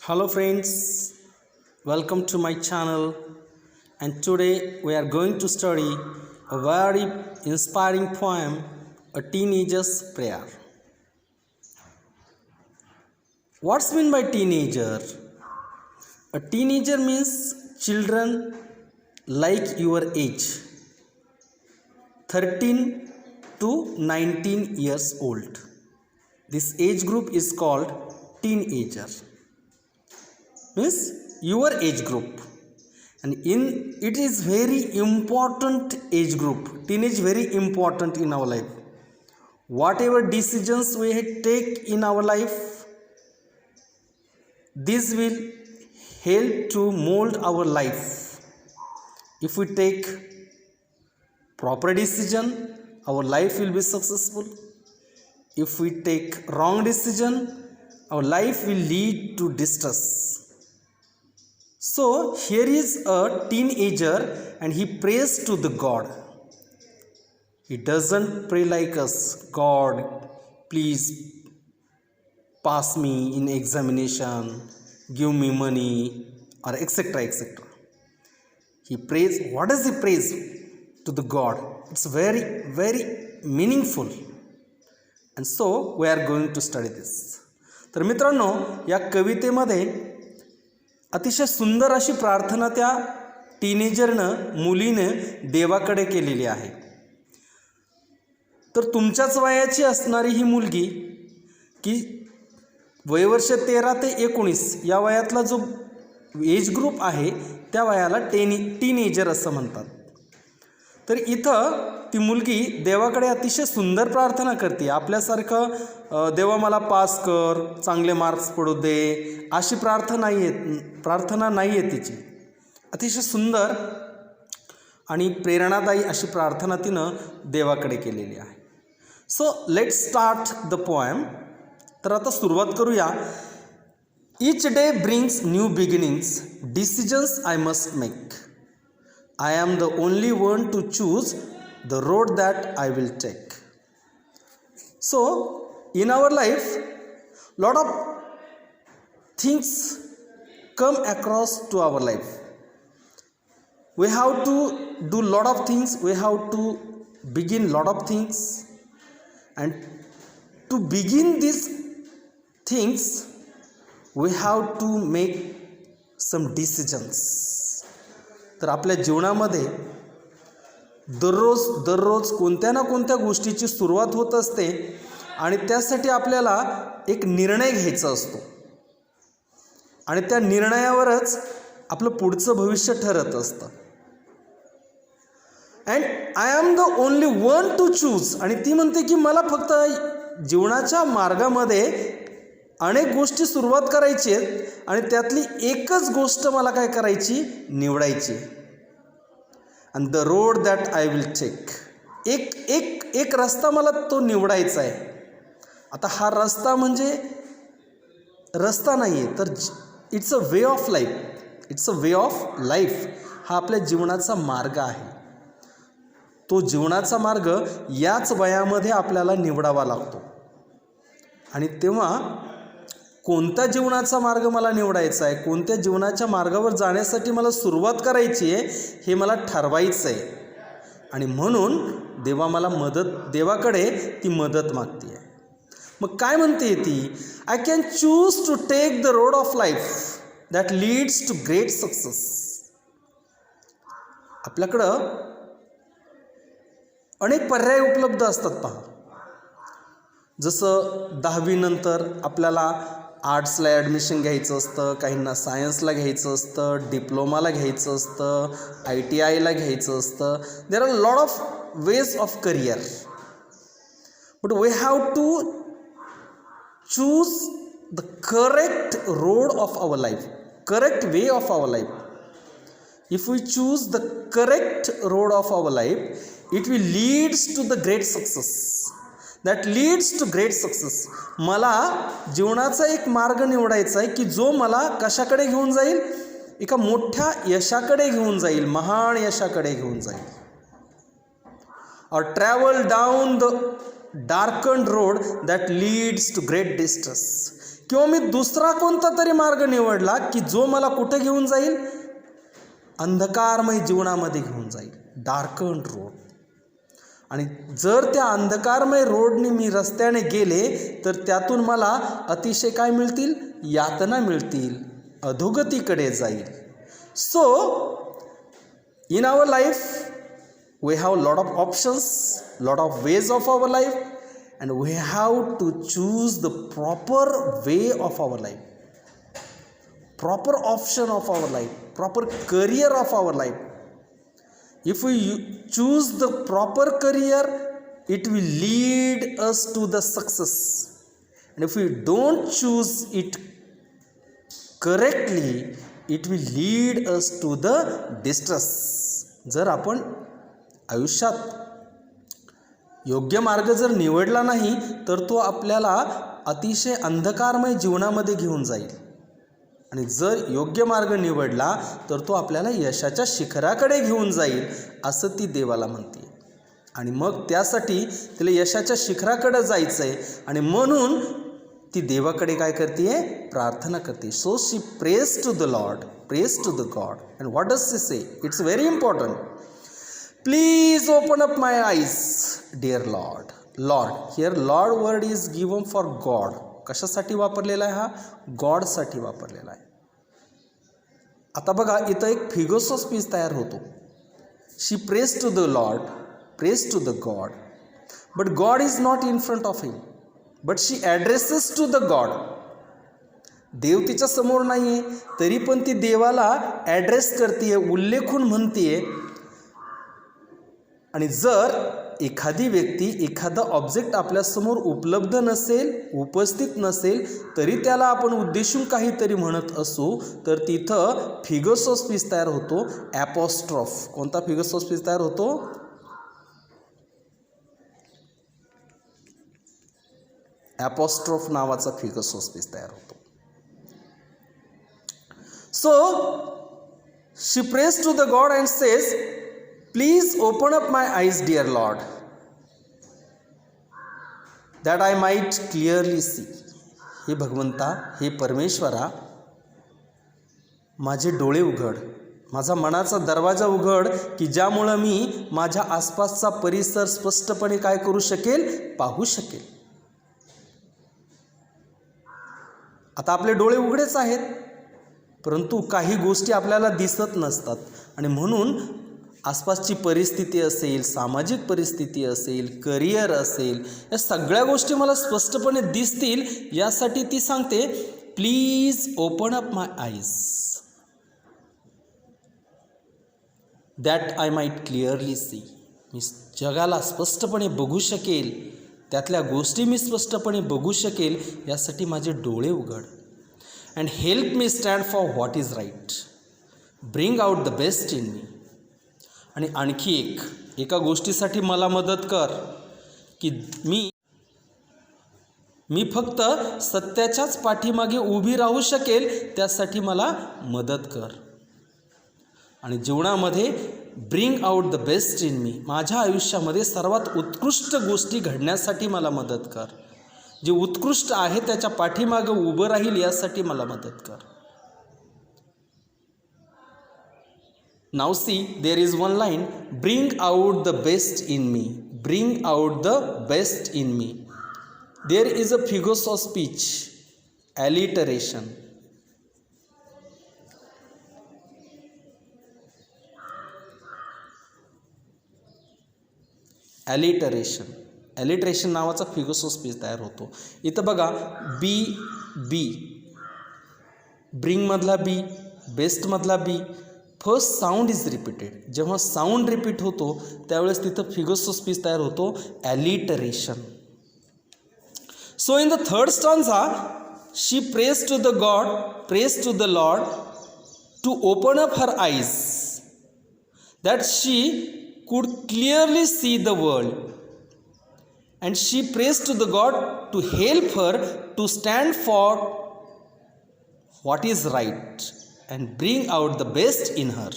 Hello friends, welcome to my channel, and today we are going to study a very inspiring poem, A Teenager's Prayer. What's meant by teenager? A teenager means children like your age, 13 to 19 years old. This age group is called teenager. Means your age group, and it is very important age group. Teenage very important in our life. Whatever decisions we take in our life, this will help to mold our life. If we take proper decision, our life will be successful. If we take wrong decision, our life will lead to distress. So here is a teenager and he prays to the God. He doesn't pray like us, God, please pass me in examination, give me money, or etc. etc. He prays. What does he praise to the God? It's very meaningful. And so we are going to study this. तर मित्रांनो, या कवितेमध्ये अतिशय सुंदर अशी प्रार्थना त्या टीनेजरनं मुलीने देवाकडे केलेली आहे. तर तुमच्याच वयाची असणारी ही मुलगी, की वयवर्ष 13 ते 19 या वयातला जो एज ग्रुप आहे त्या वयाला टीनेजर असं म्हणतात. तर इथं ती मुलगी देवाकडे अतिशय सुंदर प्रार्थना करते. आपल्यासारखं देवा मला पास कर, चांगले मार्क्स पडू दे, अशी प्रार्थना नाही आहे तिची. अतिशय सुंदर आणि प्रेरणादायी अशी प्रार्थना तिनं देवाकडे केलेली आहे. So let's start the poem. तर आता सुरुवात करूया. Each day brings new beginnings, decisions I must make. I am the only one to choose the road that I will take. So, in our life, lot of things come across to our life. We have to do lot of things. We have to begin lot of things. And to begin these things, we have to make some decisions. तर आपल्या जीवनामध्ये दररोज कोणत्या ना कोणत्या गोष्टीची सुरुवात होत असते आणि त्यासाठी आपल्याला एक निर्णय घ्यायचा असतो आणि त्या निर्णयावरच आपलं पुढचं भविष्य ठरत असतं. And I am the only one two choose. आणि ती म्हणते की मला फक्त जीवनाच्या मार्गामध्ये अनेक गोष्टी सुरुवात करायची आहेत आणि त्यातली एकच गोष्ट मला काय करायची, निवडायची. And the road that I will take. एक रस्ता मला तो निवडायचा आहे. आता हा रस्ता म्हणजे रस्ता नाही आहे, तर it's a way of life. It's a way of life. हा आपल्या जीवनाचा मार्ग आहे. तो जीवनाचा मार्ग याच वयामध्ये आपल्याला निवडावा लागतो. आणि तेव्हा कोणत्या जीवनाचा मार्ग मला निवडायचा आहे, कोणत्या जीवनाच्या मार्गावर जाण्यासाठी मला सुरुवात करायची आहे, हे मला ठरवायचं आहे. आणि म्हणून देवाकडे ती मदत मागते आहे. मग काय म्हणते ती? I can choose to take the road of life that leads to great success. आपल्याकडं अनेक पर्याय उपलब्ध असतात. पहा, जसं 10वी नंतर आपल्याला आर्ट्सला ॲडमिशन घ्यायचं असतं, काहींना सायन्सला घ्यायचं असतं, डिप्लोमाला घ्यायचं असतं, ITIला घ्यायचं असतं. There are lot of ways of career, but we have to choose the correct road of our life, correct way of our life. If we choose the correct road of our life, it will leads to the great success. That leads to great success. मला जीवनाचा एक मार्ग निवडायचा आहे की जो मला कशाकडे घेऊन जाईल, एका मोठ्या यशाकडे घेऊन जाईल, महान यशाकडे घेऊन जाईल. Or travel down the darkened road that leads to great distress. किंवा मी दुसरा कोणता तरी मार्ग निवडला की जो मला कुठे घेऊन जाईल, अंधकारमय जीवनामध्ये घेऊन जाईल, डार्कन्ड रोड. आणि जर त्या अंधकारमय रोडने मी रस्त्याने गेले तर त्यातून मला अतिशय काय मिळतील, यातना मिळतील, अधोगतीकडे जाईल. So in our life we have lot of options, lot of ways of our life, and we have to choose the proper way of our life, proper option of our life, proper career of our life. If we choose the proper career, it will lead us to the success, and if we don't choose it correctly, it will lead us to the distress. जर आपण आयुष्यात योग्य मार्ग जर निवडला नाही तर तो आपल्याला अतिशय अंधकारमय जीवनामध्ये घेऊन जाईल, आणि जर योग्य मार्ग निवडला तर तो आपल्याला यशाच्या शिखराकडे घेऊन जाईल असं ती देवाला म्हणते. आणि मग त्यासाठी तिला यशाच्या शिखराकडे जायचं आहे, आणि म्हणून ती देवाकडे काय करते, प्रार्थना करते. So she praise to the Lord, praise to the God. And what does she say? It's very important. Please open up my eyes dear Lord. Lord here Lord word is given for God. कशासाठी वापरलेला आहे? हा गॉडसाठी वापरलेला आहे. आता बघा इथं एक फिगर्स ऑफ स्पीच तयार होतो. She praise to the Lord, praise to the god, but god is not in front of him, but she addresses to the god. देव तिच्या समोर नाही आहे तरी पण ती देवाला ॲड्रेस करते, उल्लेखून म्हणते. आणि जर एखादी व्यक्ती, एखादा ऑब्जेक्ट आपल्यासमोर उपलब्ध नसेल, उपस्थित नसेल, तरी त्याला आपण उद्देशून काहीतरी म्हणत असू तर तिथं फिगर्स ऑफ स्पीच तयार होतो, ॲपॉस्ट्रॉफ. कोणता फिगर्स ऑफ स्पीच तयार होतो? ॲपॉस्ट्रॉफ नावाचा फिगर्स ऑफ स्पीच तयार होतो. So she praise to the God and says, Please open up my eyes, dear Lord, that I might clearly see. हे भगवंता, हे परमेश्वरा, माझे डोळे उघड, माझा मनाचा दरवाजा उघड की ज्यामुळं मी माझ्या आसपासचा परिसर स्पष्टपणे काय करू शकेल, पाहू शकेल. आता आपले डोळे उघडेच आहेत, परंतु काही गोष्टी आपल्याला दिसत नसतात, आणि म्हणून आसपासची परिस्थिती असेल, सामाजिक परिस्थिती असेल, करिअर असेल, या सगळ्या गोष्टी मला स्पष्टपणे दिसतील यासाठी ती सांगते, please open up my eyes that I might clearly see. मी जगाला स्पष्टपणे बघू शकेल, त्यातल्या गोष्टी मी स्पष्टपणे बघू शकेल यासाठी माझे डोळे उघड. And help me stand for what is right, bring out the best in me. आणि आणखी एका गोष्टीसाठी मला मदत कर की मी फक्त सत्याच्याच पाठीमागे उभी राहू शकेल, त्यासाठी मला मदत कर. आणि जीवनामध्ये bring out the best in me, माझ्या आयुष्यामध्ये सर्वात उत्कृष्ट गोष्टी घडण्यासाठी मला मदत कर. जे उत्कृष्ट आहे त्याच्या पाठीमागे उभं राहील यासाठी मला मदत कर. Now see, there is one line, bring out the best in me, bring out the best in me. There is a figures of speech, alliteration. Alliteration नावाचा फिगर्स ऑफ स्पीच तयार होतो. इथं बघा, बी, ब्रिंग मधला बी, बेस्ट मधला B, first sound is repeated. जेव्हा sound repeat होतो त्यावेळेस तिथं फिगर्स ऑफ स्पीच तयार होतो, alliteration. So in the third stanza, she praise to the God, prays to the Lord to open up her eyes that she could clearly see the world. And she praise to the God to help her to stand for what is right and bring out the best in her.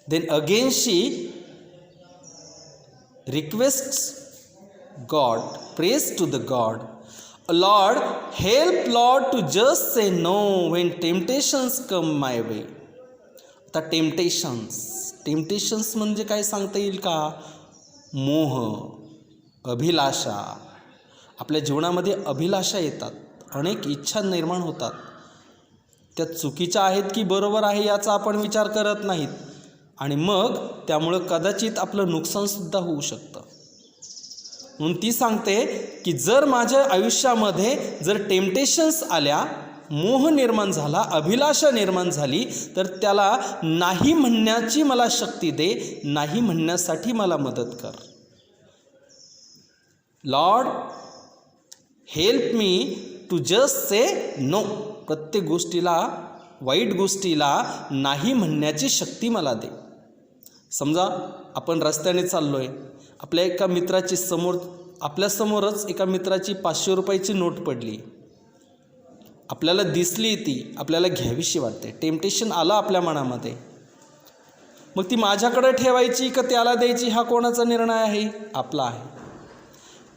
Then again she requests God, prays to the God, Lord help Lord to just say no when temptations come my way. आता temptations म्हणजे काय सांगता येईल का? मोह, अभिलाषा. आपल्या जीवनामध्ये अभिलाषा येतात, अनेक इच्छा निर्माण होतात. त्या चुकीच्या आहेत की बरोबर आहे याचा आपण विचार करत नाहीत आणि मग त्यामुळं कदाचित आपलं नुकसानसुद्धा होऊ शकतं. म्हणून ती सांगते की जर माझ्या आयुष्यामध्ये जर टेम्पटेशन्स आल्या, मोह निर्माण झाला, अभिलाषा निर्माण झाली, तर त्याला नाही म्हणण्याची मला शक्ती दे, नाही म्हणण्यासाठी मला मदत कर. Lord help me to just say no. प्रत्येक गोष्टीला, वाईट गोष्टीला नाही म्हणण्याची शक्ती मला दे. समजा आपण रस्त्याने चाललो आहे, आपल्या एका मित्राची आपल्यासमोरच एका मित्राची 500 रुपयाची नोट पडली. आपल्याला दिसली, ती आपल्याला घ्यावीशी वाटते, टेम्पटेशन आलं आपल्या मनामध्ये. मग ती माझ्याकडे ठेवायची का त्याला द्यायची हा कोणाचा निर्णय आहे? आपला आहे.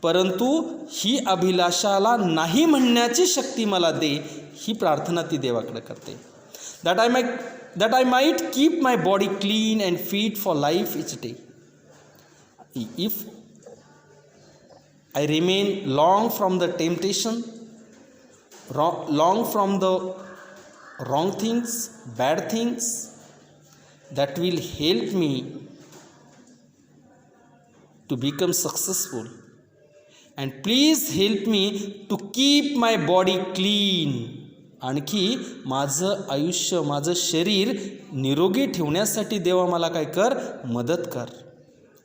परंतु ही अभिलाषाला नाही म्हणण्याची शक्ती मला दे, ही प्रार्थना ती देवाकडे करते. That I might keep my body clean and fit for life each day. If I remain long from the temptation, long from the wrong things, bad things, that will help me to become successful. And please help me to keep my body clean. आणखी माझं आयुष्य, माझं शरीर निरोगी ठेवण्यासाठी देवा मला काय कर, मदत कर.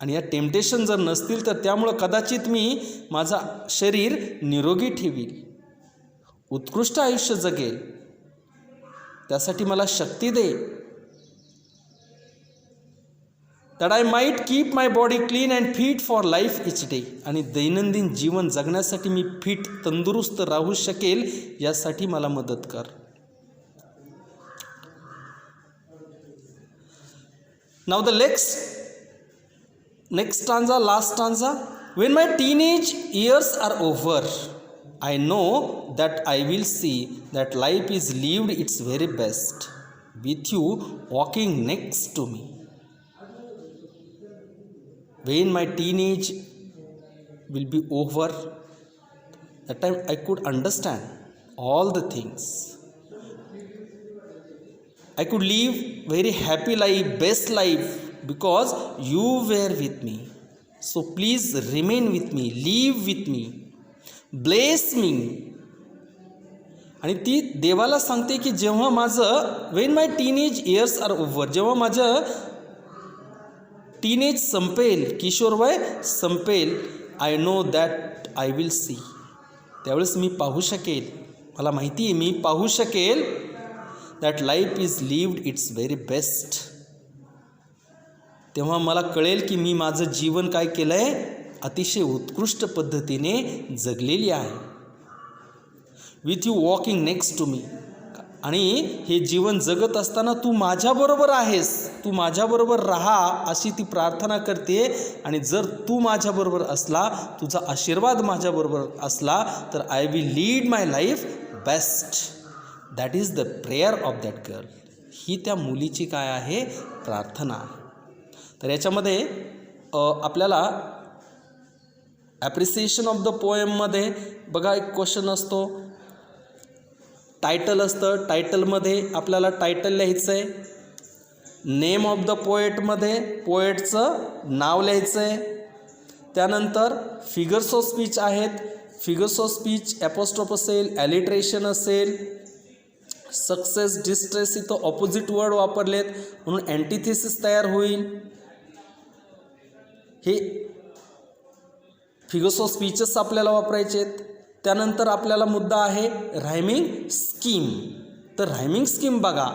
आणि या टेम्पटेशन जर नसतील तर त्यामुळं कदाचित मी माझा शरीर निरोगी ठेवील, उत्कृष्ट आयुष्य जगेल. त्यासाठी मला शक्ती दे. That I might keep my body clean and fit for life each day. आणि दैनंदिन जीवन जगण्यासाठी मी फिट, तंदुरुस्त राहू शकेल, यासाठी मला मदत कर. नाव the next stanza, last stanza. When my teenage years are over, I know that I will see that life is lived its very best with you walking next to me. When my teenage will be over, that time I could understand all the things. I could live very happy life, best life, because you were with me. So please remain with me, live with me, bless me. आणि ती देवाला सांगते की जेव्हा माझं when my teenage years are over, जेव्हा माझं teenage संपेल, किशोरवय संपेल, I know that I will see. त्यावेळेस मी पाहू शकेल, मला माहिती आहे मी पाहू शकेल that life is lived its very best. तेव्हा मला कळेल की मी माझं जीवन काय केलं आहे, अतिशय उत्कृष्ट पद्धतीने जगलेली आहे. With you walking next to me. आणि हे जीवन जगत असताना तू माझ्याबरोबर आहेस, तू माझ्याबरोबर राहा, अशी ती प्रार्थना करते. आणि जर तू माझ्याबरोबर असला, तुझा आशीर्वाद माझ्याबरोबर असला, तर I will lead my life best. That is the prayer of that girl. ही त्या मुलीची काय आहे, प्रार्थना आहे. तर याच्यामध्ये आपल्याला ॲप्रिसिएशन ऑफ द पोएममध्ये बघा एक क्वेश्चन असतो, टायटल असतं. टायटलमध्ये आपल्याला टायटल लिहायचं आहे. नेम ऑफ द पोएटमध्ये पोएटचं नाव लिहायचं आहे. त्यानंतर फिगर्स ऑफ स्पीच आहेत. फिगर्स ऑफ स्पीच ॲपोस्ट्रोफ असेल, ॲलिट्रेशन असेल, सक्सेस, डिस्ट्रेस इथं ऑपोजिट वर्ड वापरलेत म्हणून अँटिथेसिस तयार होईल. हे फिगर्स ऑफ स्पीचेस आपल्याला वापरायचे आहेत. त्यानंतर आपल्याला मुद्दा आहे रायमिंग स्कीम. तर रायमिंग स्कीम बघा,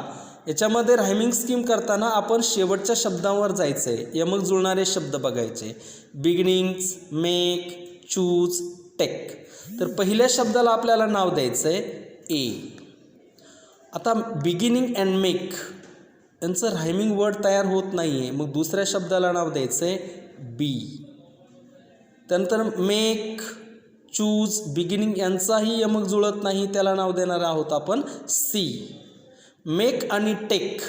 याच्यामध्ये रायमिंग स्कीम करताना आपण शेवटच्या शब्दांवर जायचं आहे, यमक जुळणारे शब्द बघायचे. Beginnings, make, choose, take. तर पहिल्या शब्दाला आपल्याला नाव द्यायचं आहे ए. आता बिगिनिंग अँड मेक यांचं रायमिंग वर्ड तयार होत नाही आहे, मग दुसऱ्या शब्दाला नाव द्यायचं आहे बी. त्यानंतर मेक, चूज, बिगिनिंग यांचाही यमक जुळत नाही, त्याला नाव देणार आहोत आपण सी. मेक आणि टेक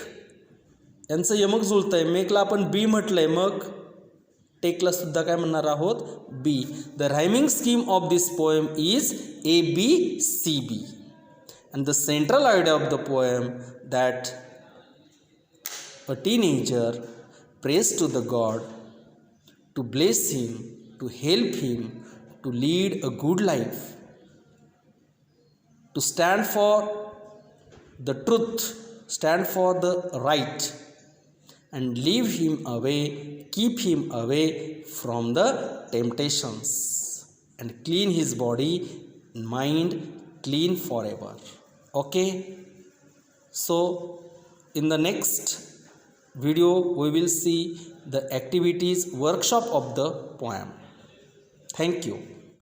यांचं यमक जुळतं आहे. मेकला आपण बी म्हटलं आहे, मग टेकला सुद्धा काय म्हणणार आहोत B. The rhyming scheme of this poem is ABCB. And the central idea of the poem that a teenager prays to the God to bless him, to help him, to lead a good life, to stand for the truth, stand for the right, and leave him away, keep him away from the temptations, and clean his body, mind, clean forever. Okay, so in the next video we will see the activities workshop of the poem. Thank you.